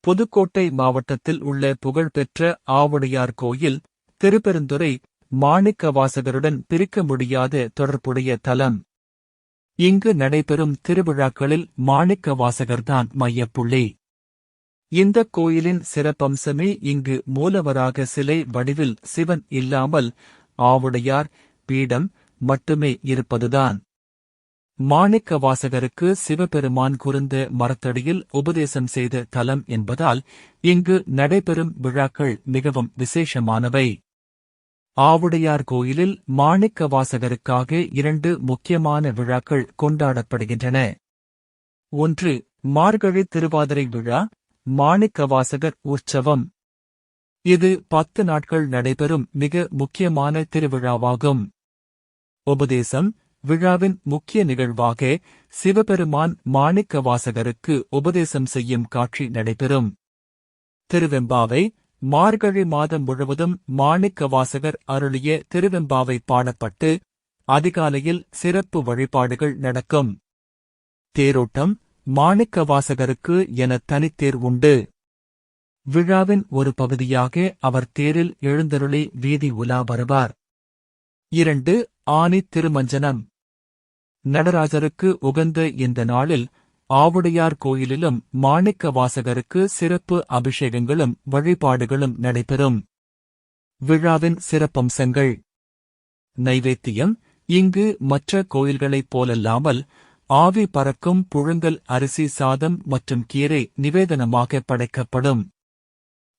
புதுக்கோட்டை மாவட்டத்தில் உள்ள புகழ்பெற்ற ஆவுடையார் கோயில், திருப்பெருந்துறை மாணிக்கவாசகருடன் பிரிக்க முடியாத தொடர்புடைய தலம். இங்கு நடைபெறும் திருவிழாக்களில் மாணிக்கவாசகர்தான் மையப்புள்ளி. இந்தக் கோயிலின் சிறப்பம்சமே இங்கு மூலவராக சிலை வடிவில் சிவன் இல்லாமல் ஆவுடையார் பீடம் மட்டுமே இருப்பதுதான். மாணிக்கவாசகருக்கு சிவபெருமான் குருந்த மரத்தடியில் உபதேசம் செய்த தலம் என்பதால் இங்கு நடைபெறும் விழாக்கள் மிகவும் விசேஷமானவை. ஆவுடையார் கோயிலில் மாணிக்கவாசகருக்காக 2 முக்கியமான விழாக்கள் கொண்டாடப்படுகின்றன. ஒன்று, மார்கழி திருவாதிரை விழா, மாணிக்கவாசகர் உற்சவம். இது 10 நாட்கள் நடைபெறும் மிக முக்கியமான திருவிழாவாகும். உபதேசம் விழாவின் முக்கிய நிகழ்வாக சிவபெருமான் மாணிக்கவாசகருக்கு உபதேசம் செய்யும் காட்சி நடைபெறும். திருவெம்பாவை, மார்கழி மாதம் முழுவதும் மாணிக்கவாசகர் அருளிய திருவெம்பாவை பாடப்பட்டு அதிகாலையில் சிறப்பு வழிபாடுகள் நடக்கும். தேரோட்டம், மாணிக்கவாசகருக்கு என தனித்தேர் உண்டு. விழாவின் ஒரு பகுதியாக அவர் தேரில் எழுந்தருளி வீதி உலா வருவார். 2, ஆனி திருமஞ்சனம். நடராஜருக்கு உகந்த இந்த நாளில் ஆவுடையார் கோயிலிலும் மாணிக்கவாசகருக்கு சிறப்பு அபிஷேகங்களும் வழிபாடுகளும் நடைபெறும். விழாவின் சிறப்பம்சங்கள். நைவேத்தியம். இங்கு மற்ற கோயில்களைப் போலல்லாமல் ஆவி பறக்கும் புழுங்கல் அரிசி சாதம் மற்றும் கீரை நிவேதனமாக படைக்கப்படும்.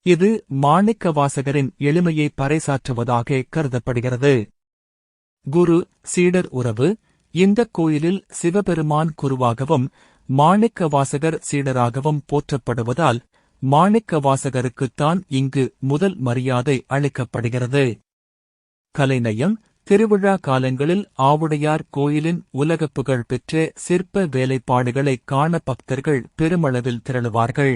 இது மாணிக்கவாசகரின் எளிமையை பறைசாற்றுவதாக கருதப்படுகிறது. குரு சீடர் உறவு. இந்தக் கோயிலில் சிவபெருமான் குருவாகவும் மாணிக்கவாசகர் சீடராகவும் போற்றப்படுவதால் மாணிக்கவாசகருக்குத்தான் இங்கு முதல் மரியாதை அளிக்கப்படுகிறது. கலைநயம். திருவிழா காலங்களில் ஆவுடையார் கோயிலின் உலகப் புகழ் பெற்ற சிற்ப வேலைப்பாடுகளைக் காண பக்தர்கள் பெருமளவில் திரளுவார்கள்.